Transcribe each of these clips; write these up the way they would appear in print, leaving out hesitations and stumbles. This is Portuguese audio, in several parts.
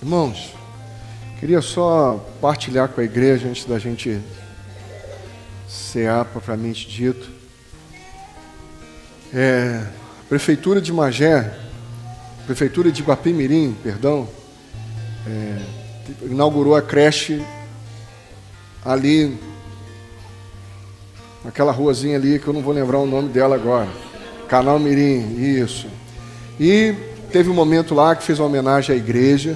Irmãos, queria só partilhar com a igreja antes da gente cear propriamente dito. Prefeitura de Magé, Prefeitura de Guapimirim, inaugurou a creche ali, naquela ruazinha ali que eu não vou lembrar o nome dela agora. Canal Mirim, isso. E teve um momento lá que fez uma homenagem à igreja.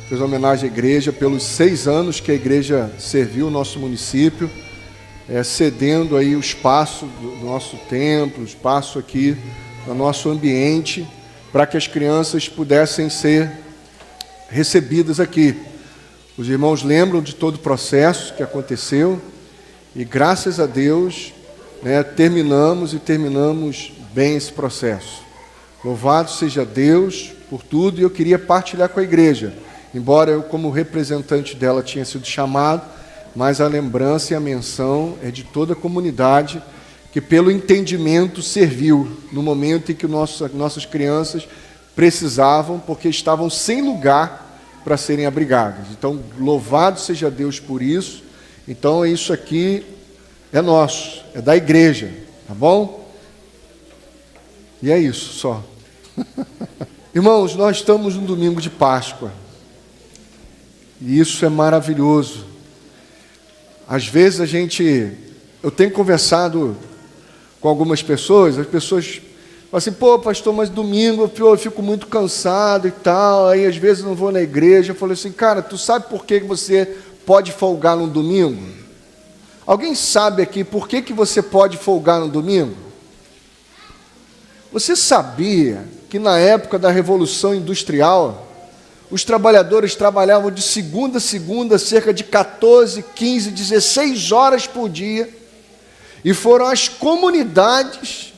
Fez uma homenagem à igreja pelos 6 anos que a igreja serviu o nosso município, cedendo aí o espaço do nosso templo, o espaço aqui do nosso ambiente, para que as crianças pudessem ser recebidas aqui. Os irmãos lembram de todo o processo que aconteceu e, graças a Deus, terminamos bem esse processo. Louvado seja Deus por tudo, e eu queria partilhar com a igreja. Embora eu, como representante dela, tinha sido chamado, mas a lembrança e a menção é de toda a comunidade que, pelo entendimento, serviu no momento em que nossas crianças precisavam, porque estavam sem lugar para serem abrigadas. Então, louvado seja Deus por isso. Então, isso aqui é nosso, é da igreja, tá bom? E é isso só. Irmãos, nós estamos no domingo de Páscoa. E isso é maravilhoso. Às vezes eu tenho conversado com algumas pessoas, as pessoas falam assim, pô, pastor, mas domingo eu fico muito cansado e tal, aí às vezes não vou na igreja. Eu falo assim, cara, tu sabe por que você pode folgar no domingo? Alguém sabe aqui por que você pode folgar no domingo? Você sabia que na época da Revolução Industrial, os trabalhadores trabalhavam de segunda a segunda, cerca de 14, 15, 16 horas por dia, e foram as comunidades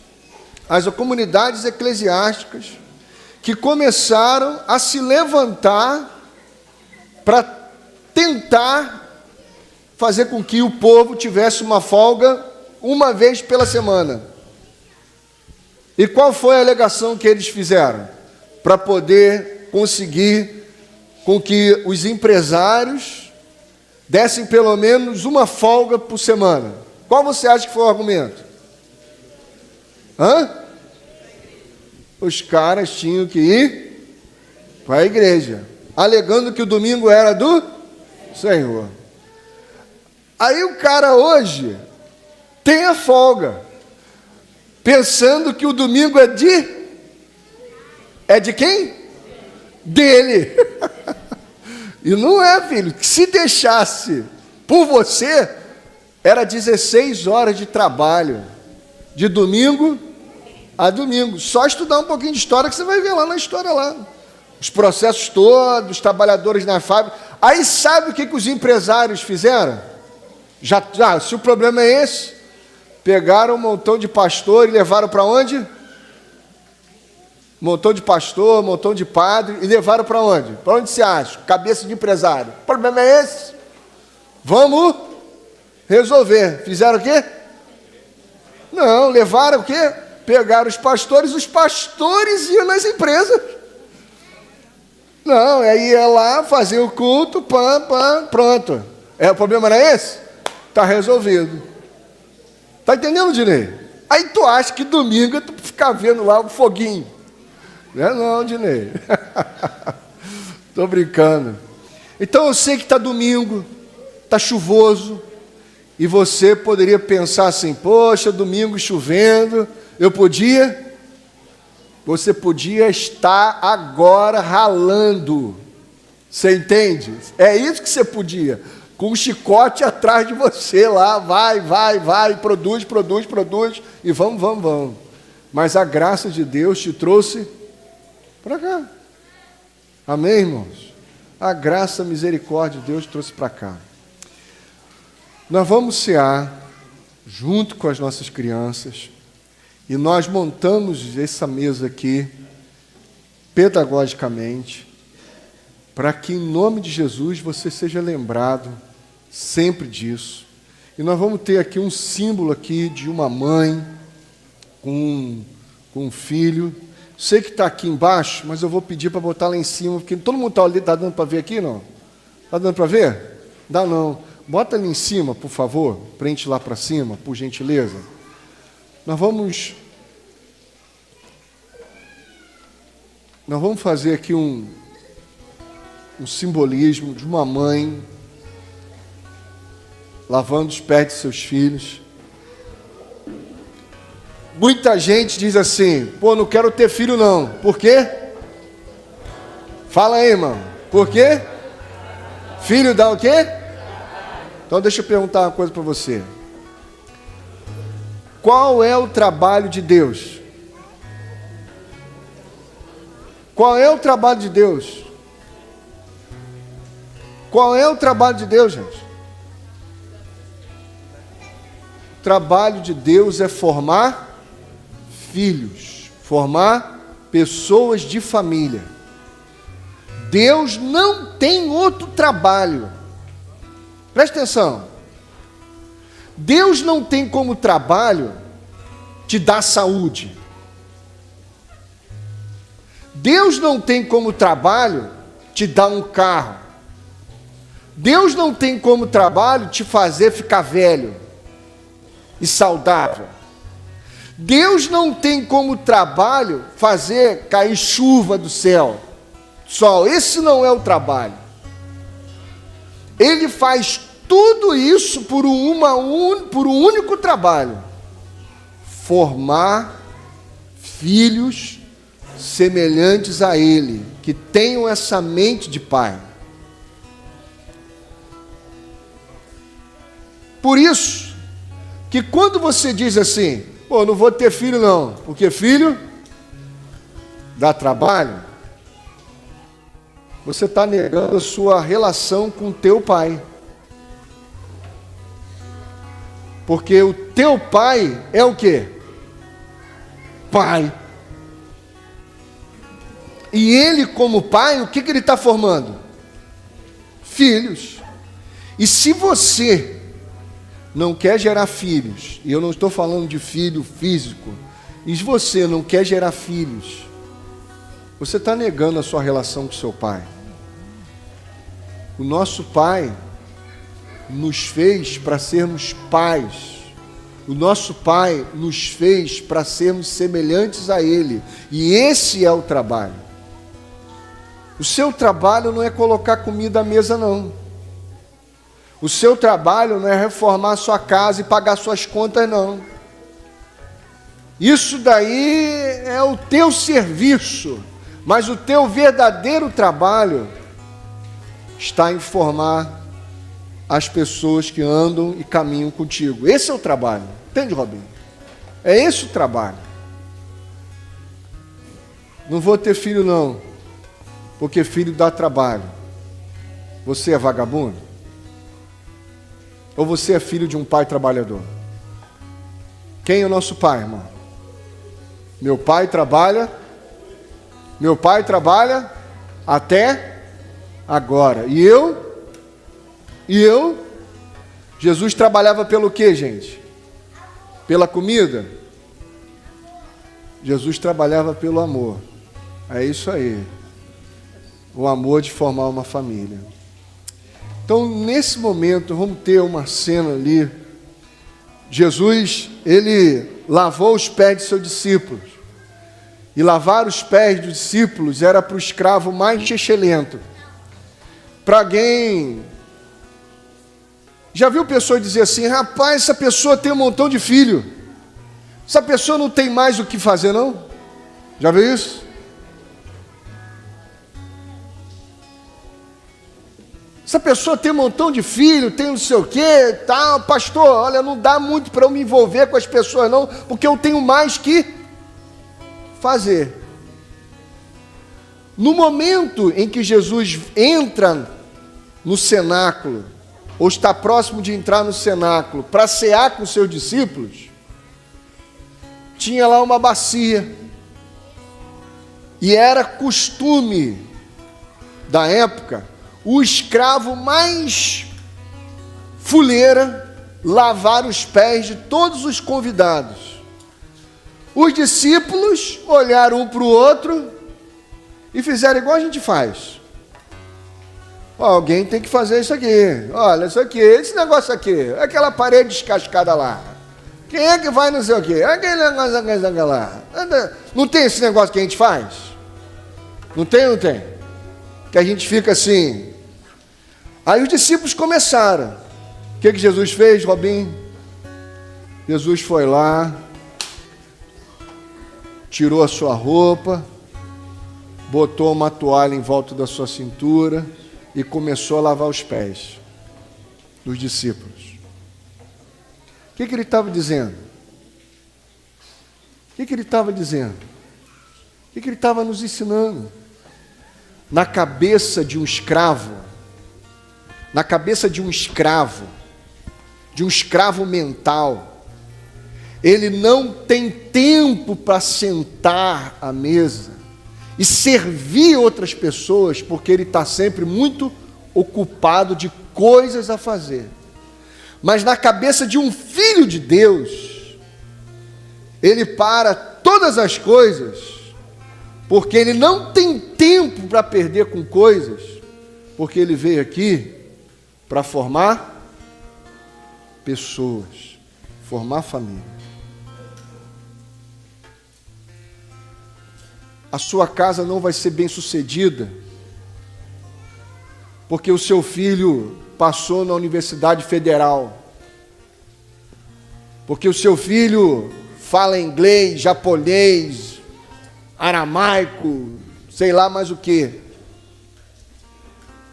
eclesiásticas, que começaram a se levantar para tentar fazer com que o povo tivesse uma folga uma vez pela semana. E qual foi a alegação que eles fizeram? Para poder conseguir com que os empresários dessem pelo menos uma folga por semana. Qual você acha que foi o argumento? Os caras tinham que ir para a igreja, alegando que o domingo era do Senhor. Aí o cara hoje tem a folga, pensando que o domingo é de quem? Dele. E não é, filho, que se deixasse por você, era 16 horas de trabalho, de domingo a domingo. Só estudar um pouquinho de história que você vai ver lá na história lá. Os processos todos, os trabalhadores na fábrica. Aí sabe o que os empresários fizeram? Se o problema é esse, pegaram um montão de pastor e levaram para onde? Um montão de pastor, um montão de padre, e levaram para onde? Para onde você acha? Cabeça de empresário. O problema é esse? Vamos resolver. Fizeram o quê? Não, levaram o quê? Pegaram os pastores iam nas empresas. Não, aí ia lá fazer o culto, pronto. O problema não é esse? Está resolvido. Está entendendo, Dinei? Aí tu acha que domingo é tu ficar vendo lá o foguinho. Não, Dinei. Estou brincando. Então eu sei que está domingo, está chuvoso, e você poderia pensar assim, poxa, domingo chovendo, você podia estar agora ralando. Você entende? É isso que você podia, com um chicote atrás de você lá, vai, produz, e vamos. Mas a graça de Deus te trouxe para cá. Amém, irmãos? A graça, a misericórdia de Deus trouxe para cá. Nós vamos cear junto com as nossas crianças, e nós montamos essa mesa aqui pedagogicamente para que, em nome de Jesus, você seja lembrado sempre disso. E nós vamos ter aqui um símbolo aqui de uma mãe com um filho. Sei que está aqui embaixo, mas eu vou pedir para botar lá em cima, porque todo mundo está ali, está dando para ver aqui, não? Está dando para ver? Dá não. Bota ali em cima, por favor, prende lá para cima, por gentileza. Nós vamos fazer aqui um simbolismo de uma mãe lavando os pés de seus filhos. Muita gente diz assim, pô, não quero ter filho não. Por quê? Fala aí, irmão. Por quê? Filho dá o quê? Então deixa eu perguntar uma coisa para você. Qual é o trabalho de Deus? Qual é o trabalho de Deus? Qual é o trabalho de Deus, gente? O trabalho de Deus é formar filhos, formar pessoas de família. Deus não tem outro trabalho. Presta atenção. Deus não tem como trabalho te dar saúde. Deus não tem como trabalho te dar um carro. Deus não tem como trabalho te fazer ficar velho e saudável. Deus não tem como trabalho fazer cair chuva do céu, sol. Esse não é o trabalho. Ele faz tudo isso por um único trabalho: formar filhos semelhantes a Ele, que tenham essa mente de pai. Por isso, que quando você diz assim, pô, não vou ter filho não, porque filho dá trabalho, você está negando a sua relação com o teu pai. Porque o teu pai é o quê? Pai. E ele, como pai, o que ele está formando? Filhos. E se você não quer gerar filhos, e eu não estou falando de filho físico, e se você não quer gerar filhos, você está negando a sua relação com seu pai. O nosso pai nos fez para sermos pais. O nosso pai nos fez para sermos semelhantes a Ele. E esse é o trabalho. O seu trabalho não é colocar comida à mesa, não. O seu trabalho não é reformar sua casa e pagar suas contas, não. Isso daí é o teu serviço. Mas o teu verdadeiro trabalho está em formar as pessoas que andam e caminham contigo. Esse é o trabalho. Entende, Robinho? É esse o trabalho. Não vou ter filho não, porque filho dá trabalho. Você é vagabundo? Ou você é filho de um pai trabalhador? Quem é o nosso pai, irmão? Meu pai trabalha até agora. E eu? Jesus trabalhava pelo quê, gente? Pela comida? Jesus trabalhava pelo amor. É isso aí. O amor de formar uma família. Então, nesse momento, vamos ter uma cena ali. Jesus, ele lavou os pés de seus discípulos. E lavar os pés dos discípulos era para o escravo mais excelente. Para alguém... Já viu pessoa dizer assim, rapaz, essa pessoa tem um montão de filho. Essa pessoa não tem mais o que fazer, não? Já viu isso? Essa pessoa tem um montão de filho, tem não sei o quê, tal. Pastor, olha, não dá muito para eu me envolver com as pessoas, não, porque eu tenho mais que fazer. No momento em que Jesus entra no cenáculo, ou está próximo de entrar no cenáculo, para cear com seus discípulos, tinha lá uma bacia, e era costume da época, o escravo mais fuleira lavar os pés de todos os convidados. Os discípulos olharam um para o outro e fizeram igual a gente faz. Alguém tem que fazer isso aqui. Olha, isso aqui, esse negócio aqui, aquela parede descascada lá. Quem é que vai não sei o quê? Aquele negócio lá. Não tem esse negócio que a gente faz? Não tem ou não tem? Que a gente fica assim. Aí os discípulos começaram. O que Jesus fez, Robinho? Jesus foi lá, tirou a sua roupa, botou uma toalha em volta da sua cintura e começou a lavar os pés dos discípulos. O que ele estava dizendo? O que ele estava dizendo? O que ele estava nos ensinando? Na cabeça de um escravo, de um escravo mental, ele não tem tempo para sentar à mesa e servir outras pessoas, porque ele está sempre muito ocupado de coisas a fazer. Mas na cabeça de um filho de Deus, ele para todas as coisas, porque ele não tem tempo para perder com coisas, porque ele veio aqui para formar pessoas, formar família. A sua casa não vai ser bem sucedida, porque o seu filho passou na Universidade Federal, porque o seu filho fala inglês, japonês, aramaico, sei lá mais o que.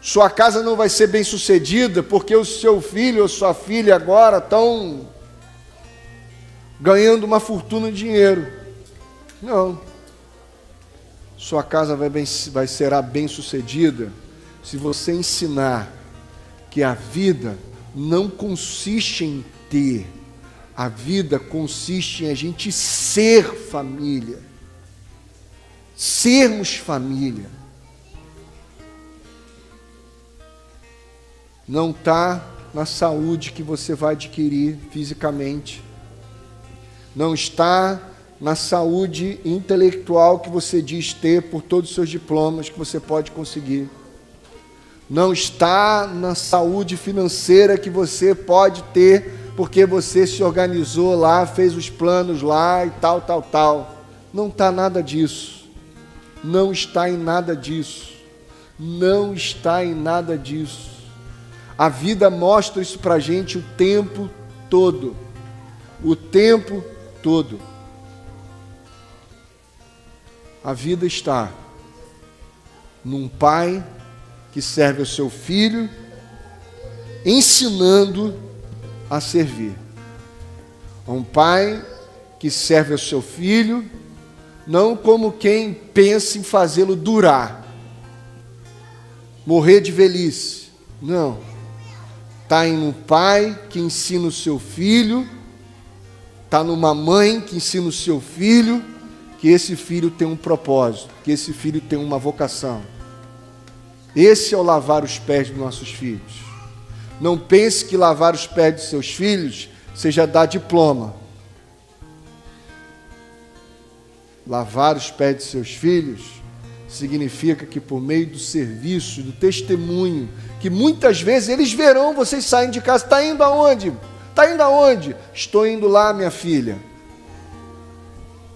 Sua casa não vai ser bem sucedida porque o seu filho ou sua filha agora estão ganhando uma fortuna de dinheiro. Não. Sua casa será bem sucedida se você ensinar que a vida não consiste em ter, a vida consiste em a gente ser família, sermos família. Não está na saúde que você vai adquirir fisicamente, não está na saúde intelectual que você diz ter por todos os seus diplomas que você pode conseguir, não está na saúde financeira que você pode ter porque você se organizou lá, fez os planos lá e tal. Não está nada disso. Não está em nada disso. Não está em nada disso. A vida mostra isso para a gente o tempo todo. O tempo todo. A vida está num pai que serve ao seu filho, ensinando a servir. Um pai que serve ao seu filho, não como quem pensa em fazê-lo durar, morrer de velhice. Não. Está em um pai que ensina o seu filho, está numa mãe que ensina o seu filho, que esse filho tem um propósito, que esse filho tem uma vocação. Esse é o lavar os pés dos nossos filhos. Não pense que lavar os pés dos seus filhos seja dar diploma. Lavar os pés de seus filhos significa que por meio do serviço, do testemunho, que muitas vezes eles verão vocês saem de casa. Está indo aonde? Está indo aonde? Estou indo lá, minha filha.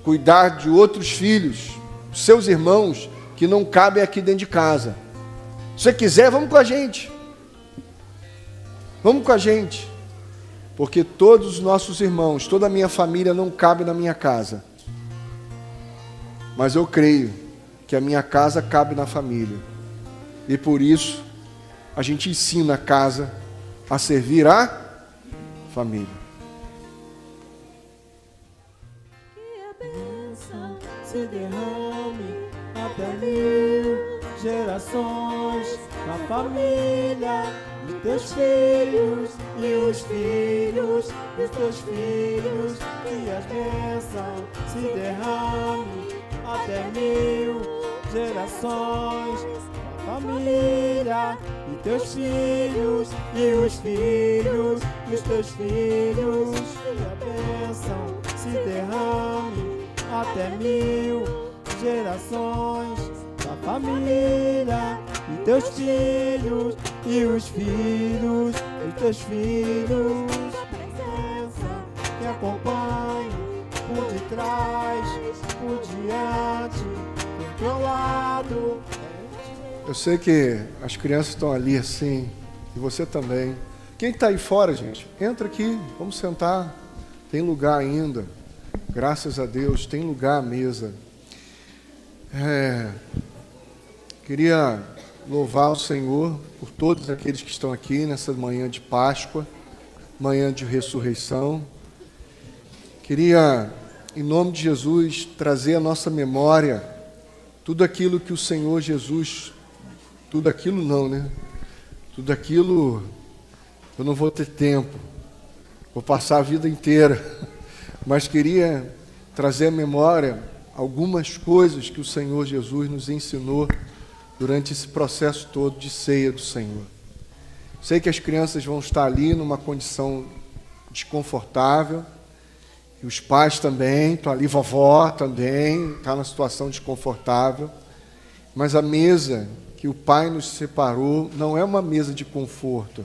Cuidar de outros filhos, seus irmãos, que não cabem aqui dentro de casa. Se você quiser, vamos com a gente. Vamos com a gente. Porque todos os nossos irmãos, toda a minha família não cabe na minha casa. Mas eu creio que a minha casa cabe na família. E por isso, a gente ensina a casa a servir a família. Que a bênção se derrame até 1000 gerações na família de teus filhos e os filhos dos teus filhos. Que as bênçãos se derrame até 1000 gerações na família de teus filhos e os filhos dos teus filhos. Que a bênção se derrame até 1000 gerações, da família e teus filhos e os filhos e teus filhos. Presença que acompanhe por detrás, por diante, do teu lado. Eu sei que as crianças estão ali assim, e você também. Quem está aí fora, gente, entra aqui, vamos sentar. Tem lugar ainda, graças a Deus, tem lugar à mesa. Queria louvar o Senhor por todos aqueles que estão aqui nessa manhã de Páscoa, manhã de ressurreição. Queria, em nome de Jesus, trazer à nossa memória tudo aquilo que o Senhor Jesus, tudo aquilo não, né? Tudo aquilo eu não vou ter tempo, vou passar a vida inteira, mas queria trazer à memória algumas coisas que o Senhor Jesus nos ensinou durante esse processo todo de ceia do Senhor. Sei que as crianças vão estar ali numa condição desconfortável, e os pais também, estão ali, vovó também, está numa situação desconfortável, mas a mesa que o Pai nos separou não é uma mesa de conforto,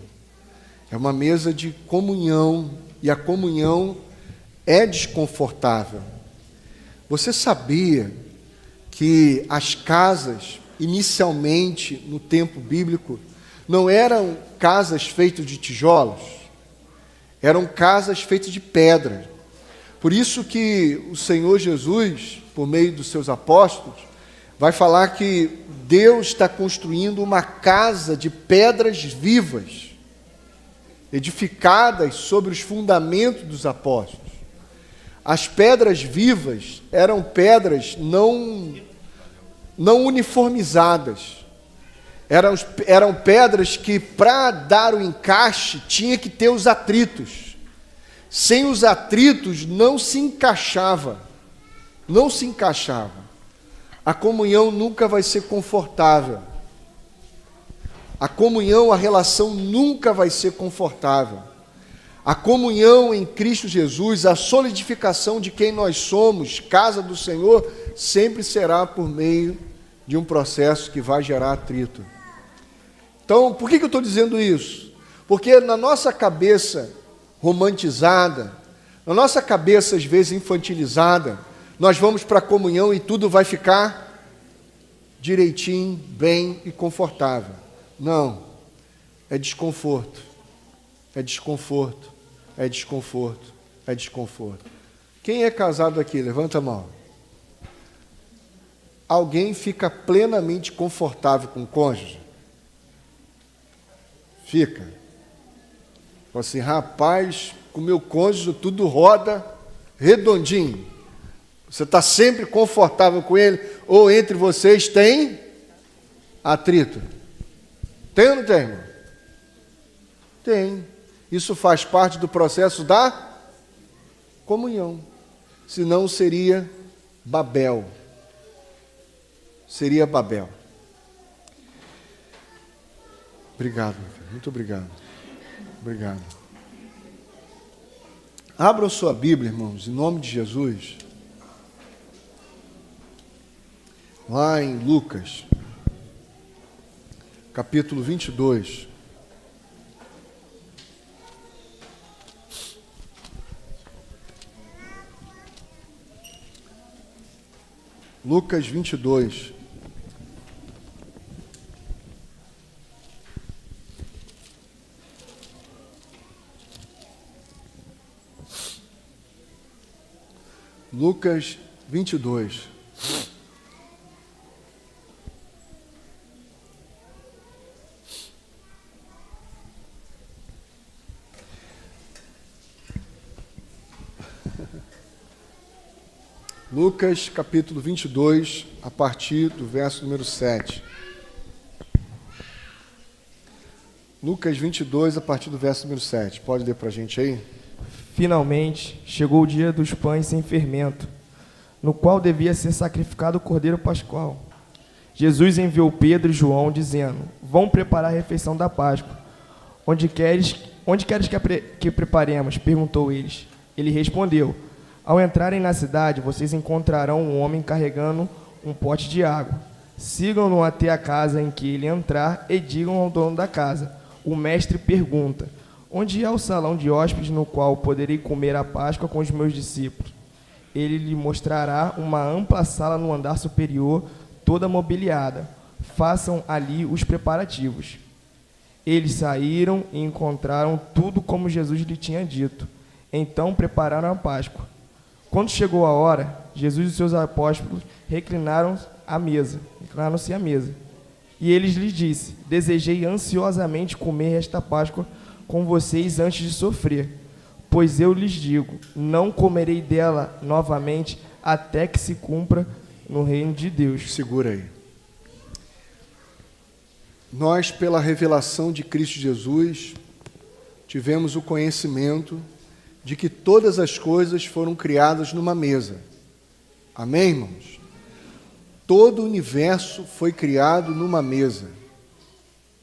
é uma mesa de comunhão, e a comunhão é desconfortável. Você sabia que as casas, inicialmente, no tempo bíblico, não eram casas feitas de tijolos, eram casas feitas de pedra. Por isso que o Senhor Jesus, por meio dos seus apóstolos, vai falar que Deus está construindo uma casa de pedras vivas, edificadas sobre os fundamentos dos apóstolos. As pedras vivas eram pedras não uniformizadas. Eram pedras que, para dar o encaixe, tinha que ter os atritos. Sem os atritos, não se encaixava. Não se encaixava. A comunhão nunca vai ser confortável. A comunhão, a relação nunca vai ser confortável. A comunhão em Cristo Jesus, a solidificação de quem nós somos, casa do Senhor, sempre será por meio de um processo que vai gerar atrito. Então, por que eu estou dizendo isso? Porque na nossa cabeça romantizada, na nossa cabeça às vezes infantilizada, nós vamos para a comunhão e tudo vai ficar direitinho, bem e confortável. Não, é desconforto, é desconforto, é desconforto, é desconforto. Quem é casado aqui? Levanta a mão. Alguém fica plenamente confortável com o cônjuge? Fica. Fala assim, rapaz, com o meu cônjuge tudo roda redondinho. Você está sempre confortável com ele? Ou entre vocês tem atrito? Tem ou não tem, irmão? Tem. Isso faz parte do processo da comunhão. Senão seria Babel. Seria Babel. Obrigado, meu filho. Muito obrigado. Obrigado. Abra sua Bíblia, irmãos, em nome de Jesus. Lá em Lucas, capítulo 22. Lucas 22. Lucas 22. Lucas, capítulo 22, a partir do verso número 7. Lucas 22, a partir do verso número 7. Pode ler para a gente aí? Finalmente, chegou o dia dos pães sem fermento, no qual devia ser sacrificado o cordeiro pascual. Jesus enviou Pedro e João, dizendo, vão preparar a refeição da Páscoa. Onde queres que preparemos? Perguntou eles. Ele respondeu, Ao entrarem na cidade, vocês encontrarão um homem carregando um pote de água. Sigam-no até a casa em que ele entrar e digam ao dono da casa: o mestre pergunta: onde é o salão de hóspedes no qual poderei comer a Páscoa com os meus discípulos? Ele lhe mostrará uma ampla sala no andar superior, toda mobiliada. Façam ali os preparativos. Eles saíram e encontraram tudo como Jesus lhe tinha dito. Então prepararam a Páscoa. Quando chegou a hora, Jesus e seus apóstolos reclinaram-se à mesa. E eles lhes disse: desejei ansiosamente comer esta Páscoa com vocês antes de sofrer. Pois eu lhes digo, não comerei dela novamente até que se cumpra no reino de Deus. Segura aí. Nós, pela revelação de Cristo Jesus, tivemos o conhecimento de que todas as coisas foram criadas numa mesa. Amém, irmãos? Todo o universo foi criado numa mesa.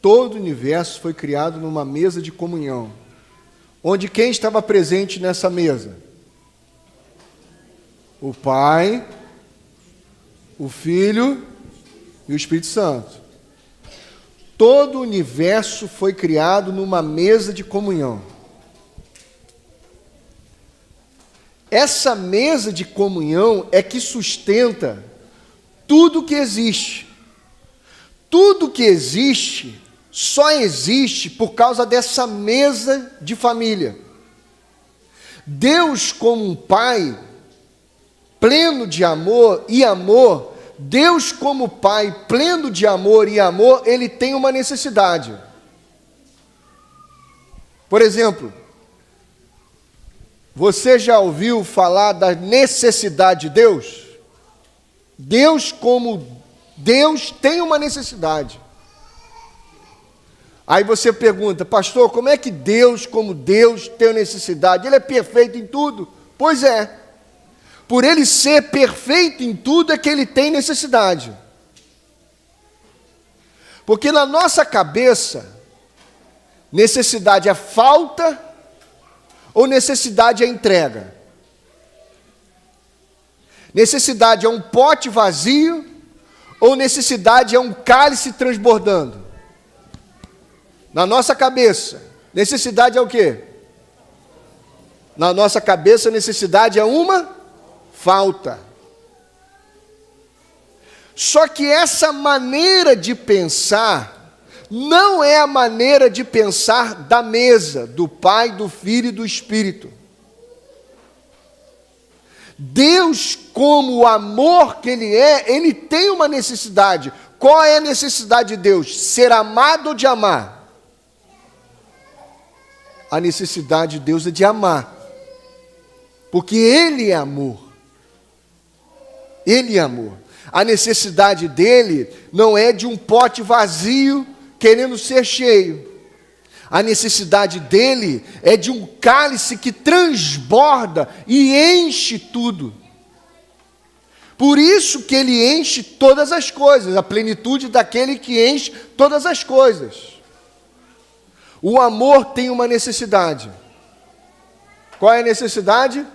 Todo o universo foi criado numa mesa de comunhão. Onde quem estava presente nessa mesa? O Pai, o Filho e o Espírito Santo. Todo o universo foi criado numa mesa de comunhão. Essa mesa de comunhão é que sustenta tudo que existe. Tudo que existe só existe por causa dessa mesa de família. Deus, como um Pai pleno de amor e amor, Deus, como Pai pleno de amor e amor, Ele tem uma necessidade. Por exemplo, você já ouviu falar da necessidade de Deus? Deus, como Deus, tem uma necessidade. Aí você pergunta: pastor, como é que Deus, como Deus, tem necessidade? Ele é perfeito em tudo? Pois é. Por Ele ser perfeito em tudo é que Ele tem necessidade. Porque na nossa cabeça, necessidade é falta ou necessidade é entrega? Necessidade é um pote vazio ou necessidade é um cálice transbordando? Na nossa cabeça, necessidade é o quê? Na nossa cabeça, necessidade é uma falta. Só que essa maneira de pensar não é a maneira de pensar da mesa, do Pai, do Filho e do Espírito. Deus, como o amor que Ele é, Ele tem uma necessidade. Qual é a necessidade de Deus? Ser amado ou de amar? A necessidade de Deus é de amar, porque Ele é amor. Ele é amor. A necessidade dele não é de um pote vazio querendo ser cheio. A necessidade dele é de um cálice que transborda e enche tudo. Por isso que ele enche todas as coisas, a plenitude daquele que enche todas as coisas. O amor tem uma necessidade. Qual é a necessidade?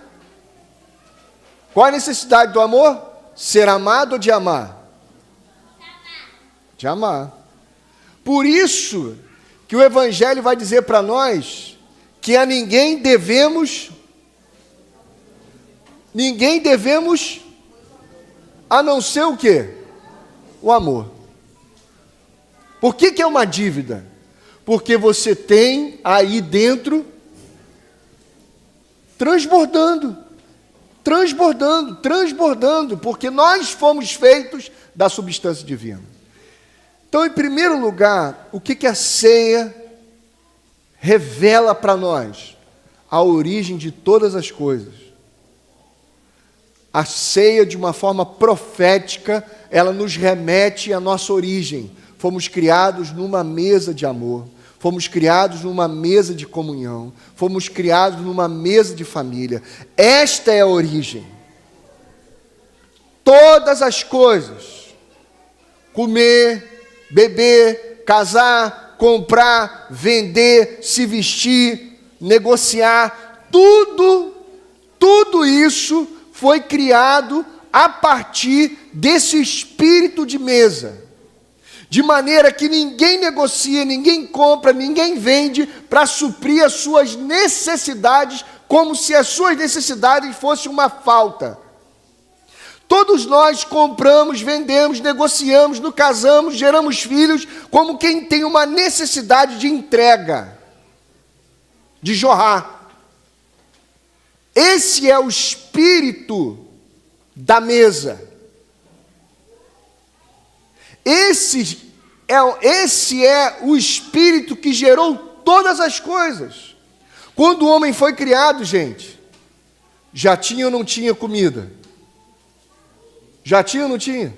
Qual é a necessidade do amor? Ser amado ou de amar? De amar. Por isso que o Evangelho vai dizer para nós que a ninguém devemos, a não ser o quê? O amor. Por que é uma dívida? Porque você tem aí dentro transbordando, porque nós fomos feitos da substância divina. Então, em primeiro lugar, o que a ceia revela para nós? A origem de todas as coisas. A ceia, de uma forma profética, ela nos remete à nossa origem. Fomos criados numa mesa de amor. Fomos criados numa mesa de comunhão. Fomos criados numa mesa de família. Esta é a origem. Todas as coisas, comer, beber, casar, comprar, vender, se vestir, negociar, tudo Tudo isso foi criado a partir desse espírito de mesa. De maneira que ninguém negocia, ninguém compra, ninguém vende para suprir as suas necessidades, como se as suas necessidades fossem uma falta. Todos nós compramos, vendemos, negociamos, nos casamos, geramos filhos, como quem tem uma necessidade de entrega, de jorrar. Esse é o espírito da mesa. Esse é o espírito que gerou todas as coisas. Quando o homem foi criado, gente, já tinha ou não tinha comida? Já tinha ou não tinha?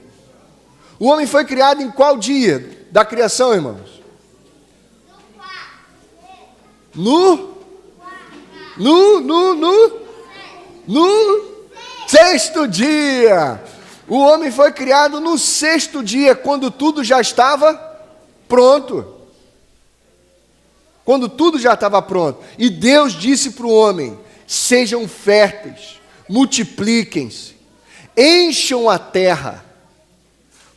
O homem foi criado em qual dia da criação, irmãos? No sexto dia. O homem foi criado no sexto dia, quando tudo já estava pronto. Quando tudo já estava pronto. E Deus disse para o homem: sejam férteis, multipliquem-se, encham a terra,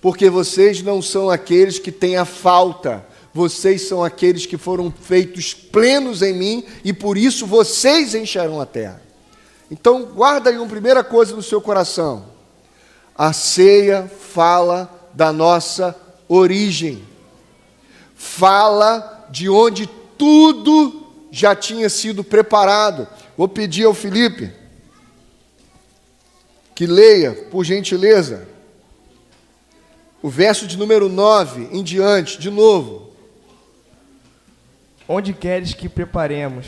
porque vocês não são aqueles que têm a falta, vocês são aqueles que foram feitos plenos em mim, e por isso vocês encharão a terra. Então, guarda aí uma primeira coisa no seu coração. A ceia fala da nossa origem. Fala de onde tudo já tinha sido preparado. Vou pedir ao Felipe que leia, por gentileza, o verso de número 9 em diante, de novo. Onde queres que preparemos?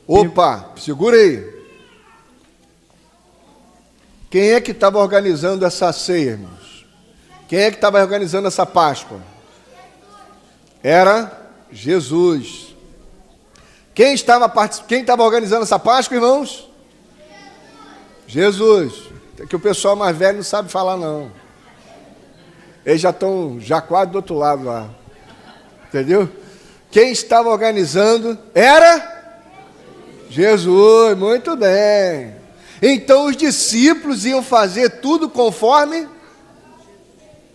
Opa, segura aí. Quem é que estava organizando essa ceia, irmãos? Quem é que estava organizando essa Páscoa? Era Jesus. Quem estava organizando essa Páscoa, irmãos? Jesus. É que o pessoal mais velho não sabe falar, não. Eles já estão quase do outro lado lá. Entendeu? Quem estava organizando era Jesus. Muito bem. Então os discípulos iam fazer tudo conforme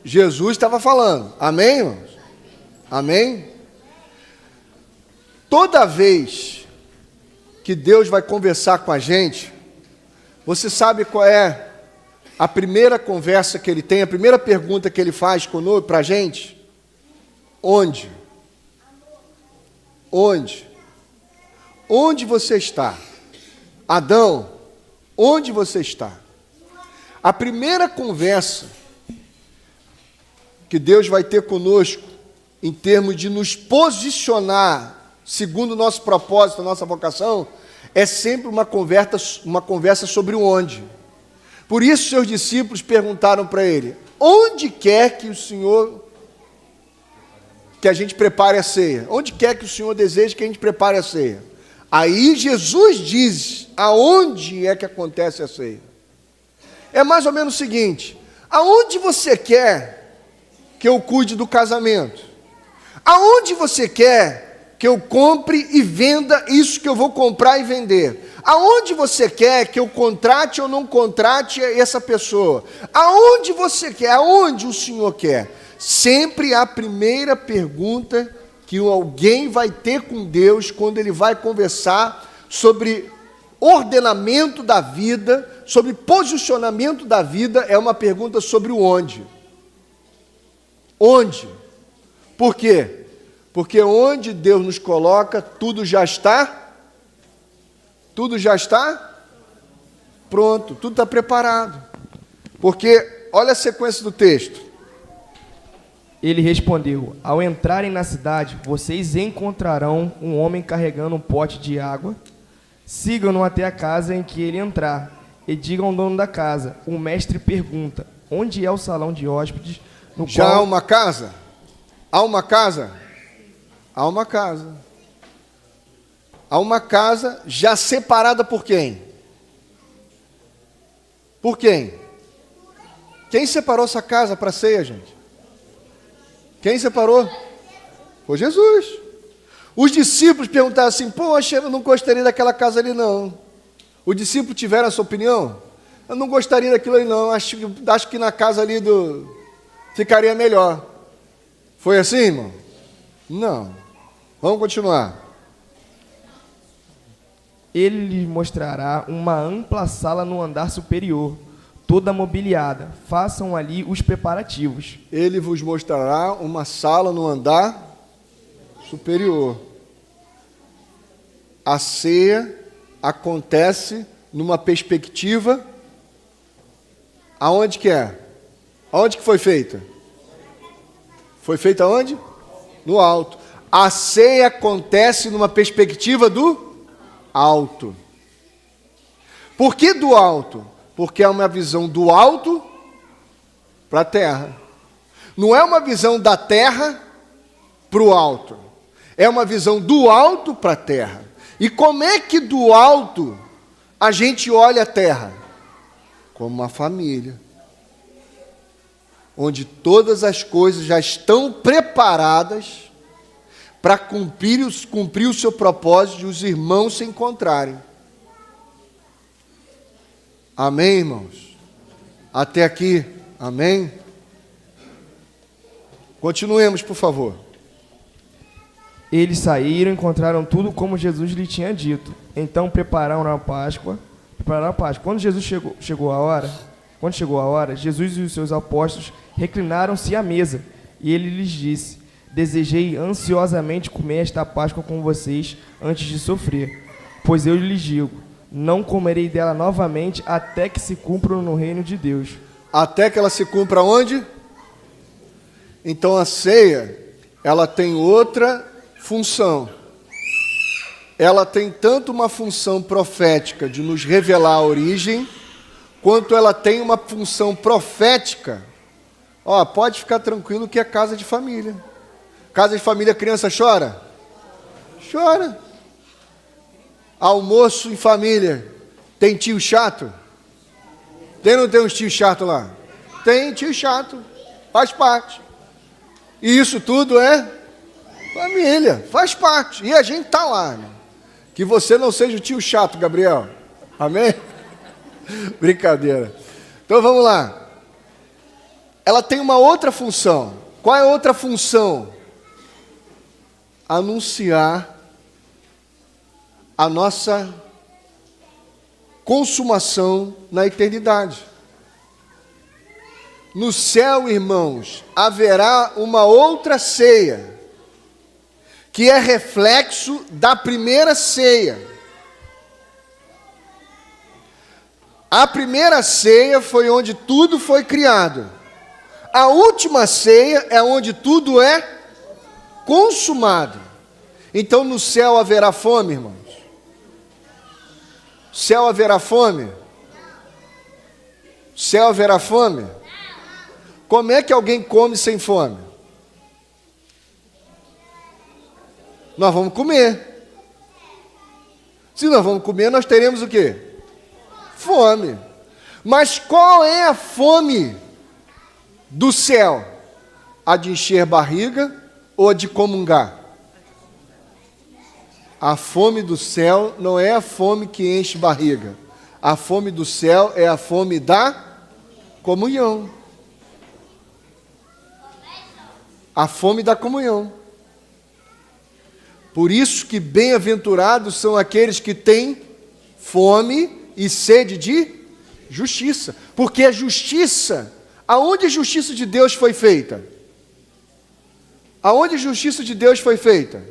Jesus estava falando. Amém, irmãos? Amém? Toda vez que Deus vai conversar com a gente, você sabe qual é a primeira conversa que Ele tem, a primeira pergunta que Ele faz conosco, para a gente? Onde? Onde? Onde você está? Adão, onde você está? A primeira conversa que Deus vai ter conosco, em termos de nos posicionar, segundo o nosso propósito, a nossa vocação, é sempre uma conversa sobre o onde. Por isso, seus discípulos perguntaram para ele: onde quer que o Senhor, que a gente prepare a ceia? Onde quer que o Senhor deseje que a gente prepare a ceia? Aí Jesus diz aonde é que acontece a ceia. É mais ou menos o seguinte: aonde você quer que eu cuide do casamento? Aonde você quer que eu compre e venda isso que eu vou comprar e vender? Aonde você quer que eu contrate ou não contrate essa pessoa? Aonde você quer? Aonde o Senhor quer? Sempre a primeira pergunta que alguém vai ter com Deus quando ele vai conversar sobre ordenamento da vida, sobre posicionamento da vida, é uma pergunta sobre o onde. Onde? Por quê? Porque onde Deus nos coloca, tudo já está pronto, tudo está preparado. Porque, olha a sequência do texto. Ele respondeu: ao entrarem na cidade, vocês encontrarão um homem carregando um pote de água. Sigam-no até a casa em que ele entrar e digam ao dono da casa: o mestre pergunta, onde é o salão de hóspedes no Já qual... há uma casa? Há uma casa? Há uma casa. Há uma casa já separada por quem? Por quem? Quem separou essa casa para a ceia, gente? Quem separou? Foi Jesus. Os discípulos perguntaram assim: poxa, eu não gostaria daquela casa ali não. O discípulo tiver essa opinião? Eu não gostaria daquilo ali não, acho que na casa ali ficaria melhor. Foi assim, irmão? Não. Vamos continuar. Ele lhes mostrará uma ampla sala no andar superior, toda mobiliada. Façam ali os preparativos. Ele vos mostrará uma sala no andar superior. A ceia acontece numa perspectiva. Aonde que é? Aonde que foi feita? Foi feita aonde? No alto. A ceia acontece numa perspectiva do alto. Por que do alto? Porque é uma visão do alto para a terra. Não é uma visão da terra para o alto. É uma visão do alto para a terra. E como é que do alto a gente olha a terra? Como uma família. Onde todas as coisas já estão preparadas para cumprir o seu propósito de os irmãos se encontrarem. Amém, irmãos? Até aqui, amém? Continuemos, por favor. Eles saíram e encontraram tudo como Jesus lhe tinha dito. Então prepararam a Páscoa. Quando chegou a hora, Jesus e os seus apóstolos reclinaram-se à mesa. E ele lhes disse: desejei ansiosamente comer esta Páscoa com vocês antes de sofrer. Pois eu lhes digo, não comerei dela novamente até que se cumpra no reino de Deus. Até que ela se cumpra onde? Então a ceia, ela tem outra função. Ela tem tanto uma função profética de nos revelar a origem, quanto ela tem uma função profética. Pode ficar tranquilo que é casa de família. Casa de família, criança chora? Chora. Almoço em família. Tem tio chato? Tem ou não tem uns tio chato lá? Tem tio chato. Faz parte. E isso tudo é família. Faz parte. E a gente está lá. Né? Que você não seja o tio chato, Gabriel. Amém? Brincadeira. Então vamos lá. Ela tem uma outra função. Qual é a outra função? Anunciar a nossa consumação na eternidade. No céu, irmãos, haverá uma outra ceia, que é reflexo da primeira ceia. A primeira ceia foi onde tudo foi criado. A última ceia é onde tudo é consumado. Então no céu haverá fome, irmãos? Céu haverá fome? Céu haverá fome? Como é que alguém come sem fome? Nós vamos comer. Se nós vamos comer, nós teremos o quê? Fome. Mas qual é a fome do céu? A de encher barriga ou a de comungar? A fome do céu não é a fome que enche barriga. A fome do céu é a fome da comunhão. A fome da comunhão. Por isso que bem-aventurados são aqueles que têm fome e sede de justiça. Porque a justiça, aonde a justiça de Deus foi feita? Aonde a justiça de Deus foi feita?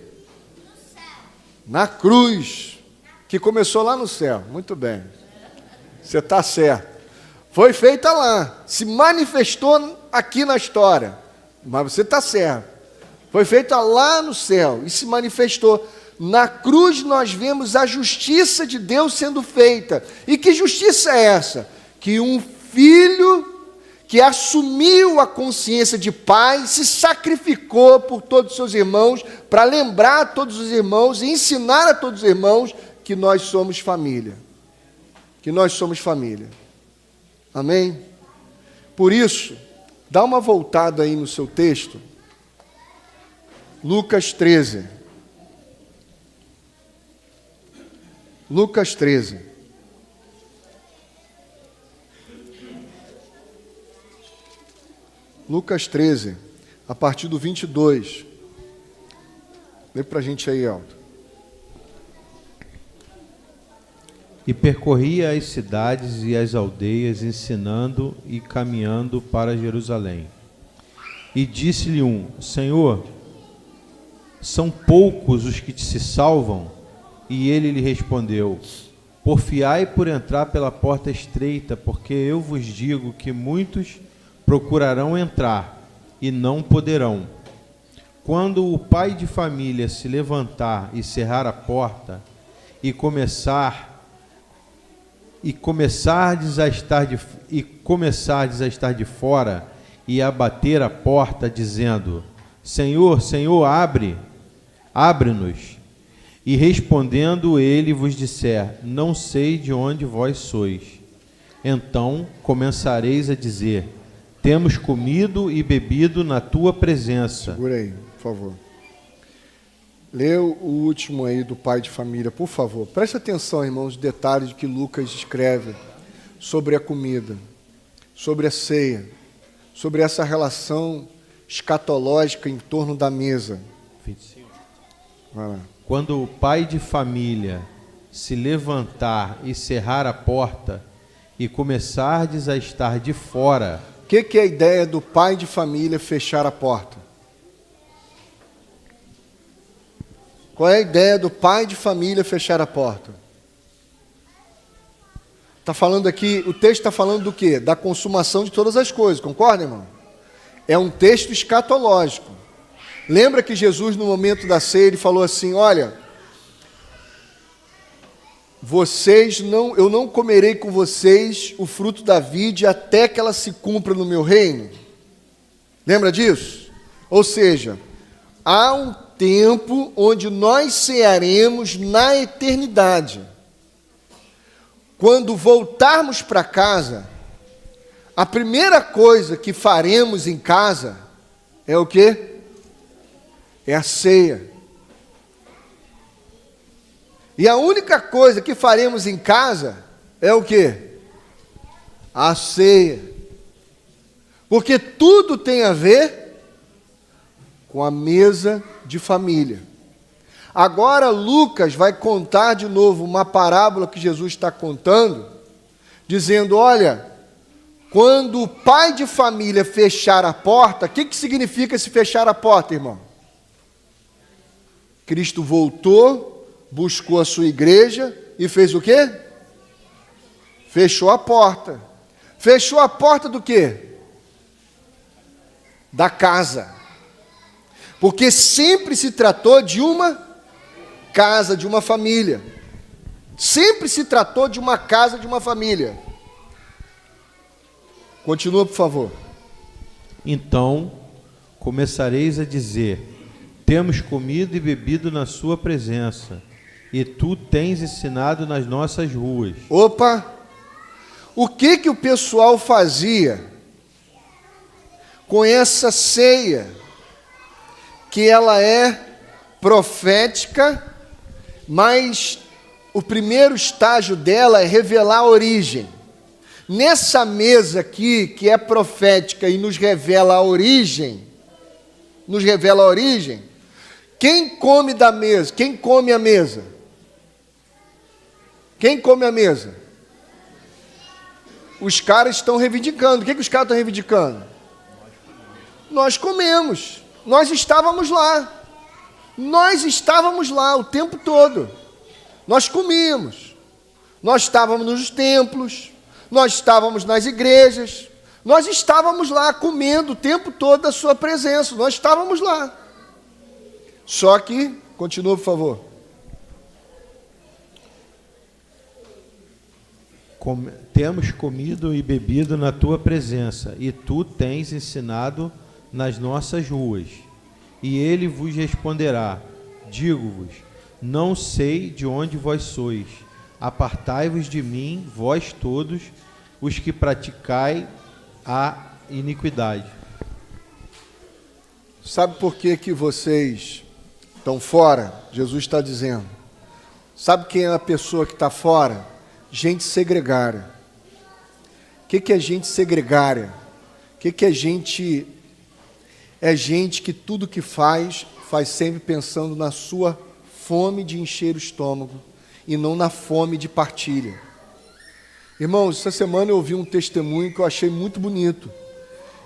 Na cruz, que começou lá no céu. Muito bem. Você está certo. Foi feita lá. Se manifestou aqui na história. Mas você está certo. Foi feita lá no céu e se manifestou. Na cruz nós vemos a justiça de Deus sendo feita. E que justiça é essa? Que um filho que assumiu a consciência de pai, se sacrificou por todos os seus irmãos, para lembrar a todos os irmãos e ensinar a todos os irmãos que nós somos família. Que nós somos família. Amém? Por isso, dá uma voltada aí no seu texto. Lucas 13. Lucas 13. Lucas 13, a partir do 22. Lê para a gente aí, Aldo. E percorria as cidades e as aldeias, ensinando e caminhando para Jerusalém. E disse-lhe um: Senhor, são poucos os que se salvam? E ele lhe respondeu: Porfiai por entrar pela porta estreita, porque eu vos digo que muitos procurarão entrar e não poderão. Quando o pai de família se levantar e cerrar a porta, e começardes a estar de fora, e a bater a porta, dizendo: Senhor, Senhor, abre-nos. E respondendo ele vos disser: Não sei de onde vós sois. Então començareis a dizer: Temos comido e bebido na tua presença. Segura aí, por favor. Lê o último aí do pai de família, por favor. Preste atenção, irmãos, nos detalhes que Lucas escreve sobre a comida, sobre a ceia, sobre essa relação escatológica em torno da mesa. 25. Vai lá. Quando o pai de família se levantar e cerrar a porta, e começardes a estar de fora. O que é a ideia do pai de família fechar a porta? Qual é a ideia do pai de família fechar a porta? Está falando aqui, o texto está falando do quê? Da consumação de todas as coisas, concorda, irmão? É um texto escatológico. Lembra que Jesus, no momento da ceia, ele falou assim: olha, eu não comerei com vocês o fruto da vide até que ela se cumpra no meu reino. Lembra disso? Ou seja, há um tempo onde nós cearemos na eternidade. Quando voltarmos para casa, a primeira coisa que faremos em casa é o quê? É a ceia. E a única coisa que faremos em casa é o quê? A ceia. Porque tudo tem a ver com a mesa de família. Agora Lucas vai contar de novo uma parábola que Jesus está contando, dizendo: olha, quando o pai de família fechar a porta, o que significa esse fechar a porta, irmão? Cristo voltou, buscou a sua igreja e fez o quê? Fechou a porta. Fechou a porta do quê? Da casa. Porque sempre se tratou de uma casa, de uma família. Sempre se tratou de uma casa, de uma família. Continua, por favor. Então começareis a dizer: Temos comido e bebido na sua presença, e tu tens ensinado nas nossas ruas. Opa! O que o pessoal fazia com essa ceia, que ela é profética, mas o primeiro estágio dela é revelar a origem. Nessa mesa aqui, que é profética e nos revela a origem, quem come da mesa? Quem come a mesa? Quem come a mesa? Os caras estão reivindicando. O que os caras estão reivindicando? Nós comemos. Nós estávamos lá. Nós estávamos lá o tempo todo. Nós comíamos. Nós estávamos nos templos. Nós estávamos nas igrejas. Nós estávamos lá comendo o tempo todo da sua presença. Nós estávamos lá. Só que, continua, por favor. Temos comido e bebido na tua presença, e tu tens ensinado nas nossas ruas. E ele vos responderá: digo-vos, não sei de onde vós sois. Apartai-vos de mim, vós todos, os que praticai a iniquidade. Sabe por que vocês estão fora? Jesus está dizendo. Sabe quem é a pessoa que está fora? Gente segregária. O que é gente segregária? O que é gente é gente que tudo que faz sempre pensando na sua fome de encher o estômago e não na fome de partilha. Irmãos, essa semana eu ouvi um testemunho que eu achei muito bonito,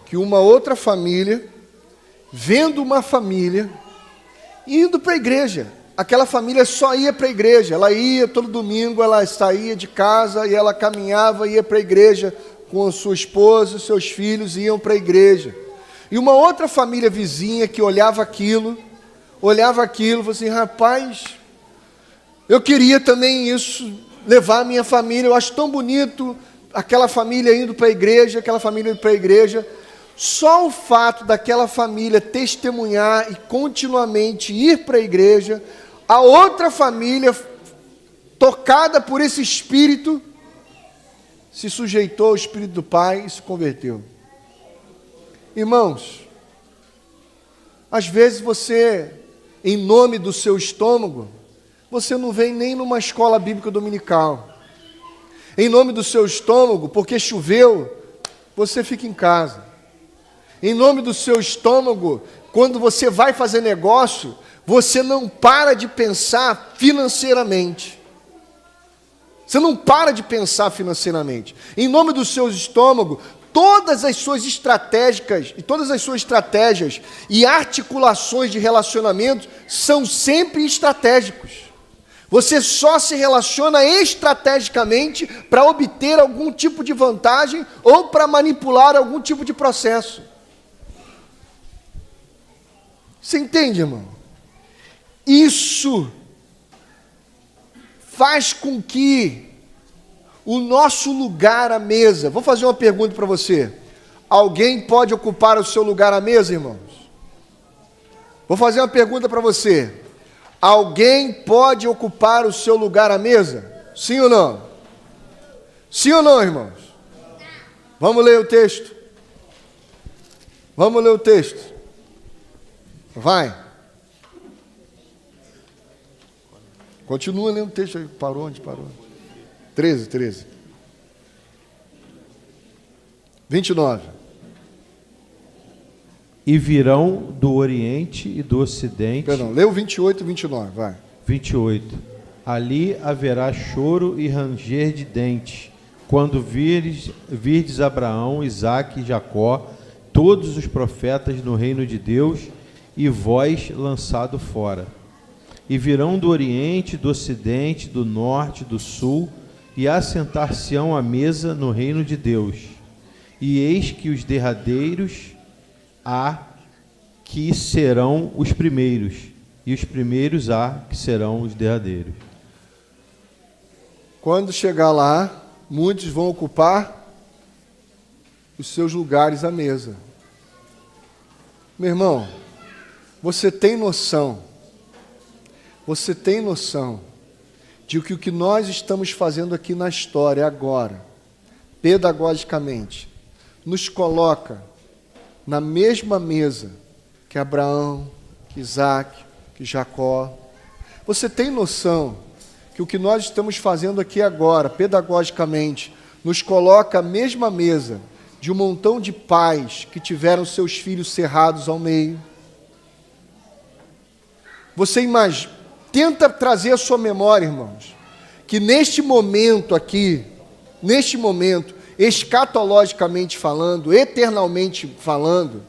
que uma outra família, vendo uma família indo para a igreja, aquela família só ia para a igreja, ela ia todo domingo, ela saía de casa e ela caminhava e ia para a igreja com a sua esposa, os seus filhos iam para a igreja. E uma outra família vizinha que olhava aquilo, falou assim, rapaz, eu queria também isso, levar a minha família, eu acho tão bonito aquela família indo para a igreja, Só o fato daquela família testemunhar e continuamente ir para a igreja, a outra família, tocada por esse espírito, se sujeitou ao espírito do Pai e se converteu. Irmãos, às vezes você, em nome do seu estômago, você não vem nem numa escola bíblica dominical. Em nome do seu estômago, porque choveu, você fica em casa. Em nome do seu estômago, quando você vai fazer negócio, você não para de pensar financeiramente. Você não para de pensar financeiramente. Em nome do seu estômago, todas as suas estratégias e articulações de relacionamento são sempre estratégicos. Você só se relaciona estrategicamente para obter algum tipo de vantagem ou para manipular algum tipo de processo. Você entende, irmão? Isso faz com que o nosso lugar à mesa... Vou fazer uma pergunta para você. Alguém pode ocupar o seu lugar à mesa, irmãos? Vou fazer uma pergunta para você. Alguém pode ocupar o seu lugar à mesa? Sim ou não? Sim ou não, irmãos? Vamos ler o texto. Vamos ler o texto. Vai. Continua lendo o texto aí. Parou onde parou? 13. 29. E virão do Oriente e do Ocidente... Perdão, lê o 28 e 29, vai. 28. Ali haverá choro e ranger de dentes, quando virdes Abraão, Isaque e Jacó, todos os profetas no reino de Deus, e vós lançado fora. E virão do Oriente, do Ocidente, do Norte, do Sul, e assentar-se-ão à mesa no reino de Deus. E eis que os derradeiros há que serão os primeiros, e os primeiros há que serão os derradeiros. Quando chegar lá, muitos vão ocupar os seus lugares à mesa. Meu irmão, você tem noção de que o que nós estamos fazendo aqui na história agora, pedagogicamente, nos coloca na mesma mesa que Abraão, que Isaque, que Jacó. Você tem noção que o que nós estamos fazendo aqui agora, pedagogicamente, nos coloca à mesma mesa de um montão de pais que tiveram seus filhos cerrados ao meio? Você imagina, tenta trazer a sua memória, irmãos, que neste momento aqui, escatologicamente falando, eternalmente falando,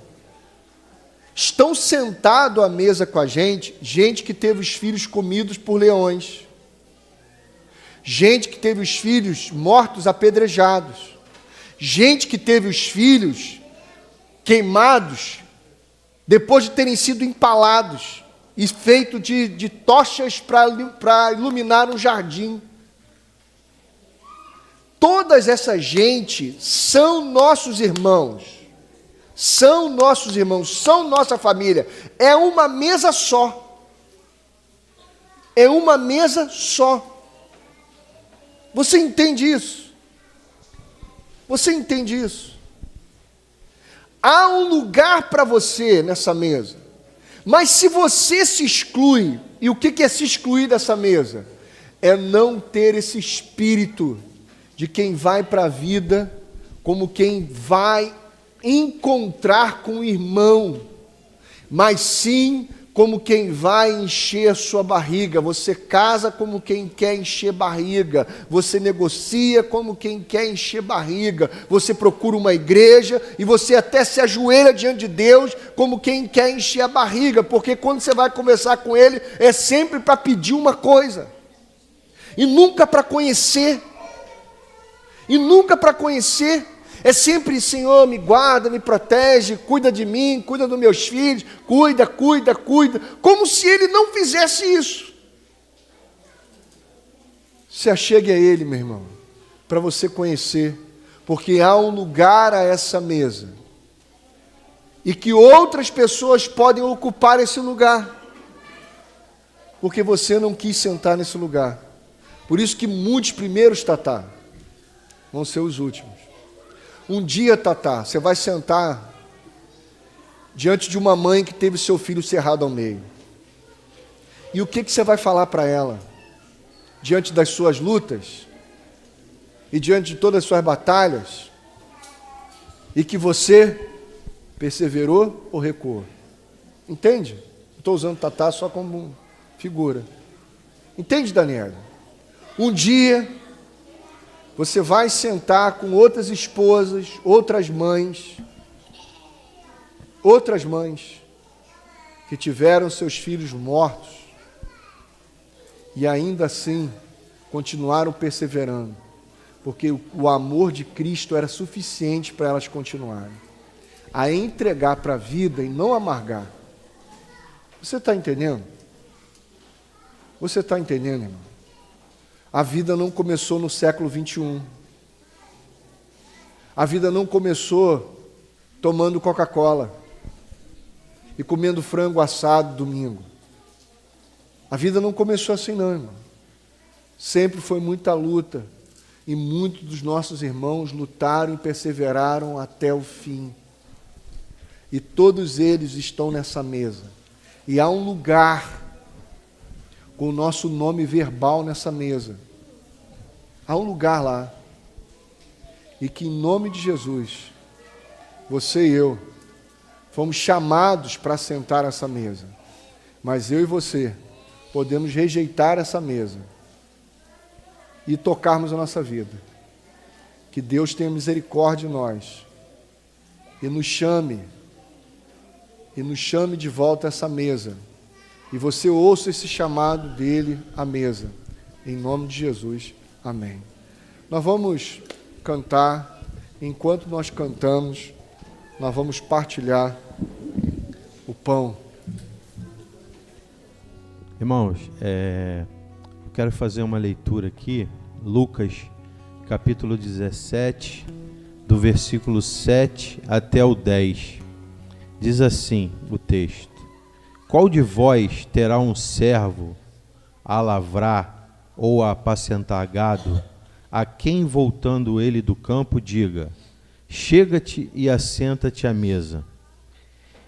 estão sentados à mesa com a gente que teve os filhos comidos por leões, gente que teve os filhos mortos apedrejados, gente que teve os filhos queimados depois de terem sido empalados e feito de tochas para iluminar um jardim. Todas essa gente são nossos irmãos, são nossa família. É uma mesa só. É uma mesa só. Você entende isso? Você entende isso? Há um lugar para você nessa mesa. Mas se você se exclui, e o que é se excluir dessa mesa? É não ter esse espírito de quem vai para a vida como quem vai encontrar com o irmão mas sim como quem vai encher a sua barriga. Você casa como quem quer encher barriga, você negocia como quem quer encher barriga, você procura uma igreja e você até se ajoelha diante de Deus como quem quer encher a barriga, porque quando você vai conversar com Ele, é sempre para pedir uma coisa, e nunca para conhecer, é sempre: Senhor, me guarda, me protege, cuida de mim, cuida dos meus filhos, cuida, como se Ele não fizesse isso. Se achegue a Ele, meu irmão, para você conhecer, porque há um lugar a essa mesa, e que outras pessoas podem ocupar esse lugar, porque você não quis sentar nesse lugar. Por isso que muitos primeiros, Tatá, vão ser os últimos. Um dia, Tatá, você vai sentar diante de uma mãe que teve seu filho cerrado ao meio. E o que você vai falar para ela? Diante das suas lutas, e diante de todas as suas batalhas, e que você perseverou ou recuou? Entende? Estou usando Tatá só como figura. Entende, Daniela? Um dia você vai sentar com outras esposas, outras mães que tiveram seus filhos mortos e ainda assim continuaram perseverando, porque o amor de Cristo era suficiente para elas continuarem a entregar para a vida e não amargar. Você está entendendo? Você está entendendo, irmão? A vida não começou no século 21. A vida não começou tomando Coca-Cola e comendo frango assado domingo. A vida não começou assim não, irmão. Sempre foi muita luta, e muitos dos nossos irmãos lutaram e perseveraram até o fim. E todos eles estão nessa mesa. E há um lugar com o nosso nome verbal nessa mesa. Há um lugar lá. E que em nome de Jesus, você e eu fomos chamados para sentar essa mesa. Mas eu e você podemos rejeitar essa mesa e tocarmos a nossa vida. Que Deus tenha misericórdia de nós e nos chame de volta a essa mesa. E você ouça esse chamado dele à mesa. Em nome de Jesus. Amém. Nós vamos cantar. Enquanto nós cantamos, nós vamos partilhar o pão. Irmãos, eu quero fazer uma leitura aqui. Lucas, capítulo 17, do versículo 7 até o 10. Diz assim o texto: Qual de vós terá um servo a lavrar ou a apacentar gado, a quem, voltando ele do campo, diga: chega-te e assenta-te à mesa,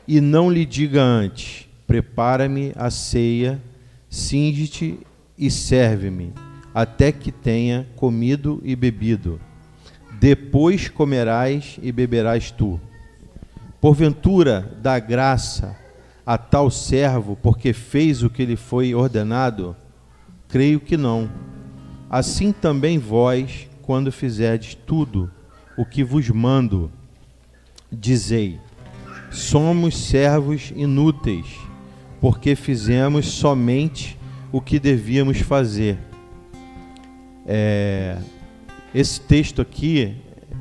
e não lhe diga antes: prepara-me a ceia, cinge-te e serve-me, até que tenha comido e bebido. Depois comerás e beberás tu. Porventura dá graça a tal servo porque fez o que lhe foi ordenado? Creio que não. Assim também vós, quando fizerdes tudo o que vos mando, dizei: somos servos inúteis, porque fizemos somente o que devíamos fazer. Esse texto aqui,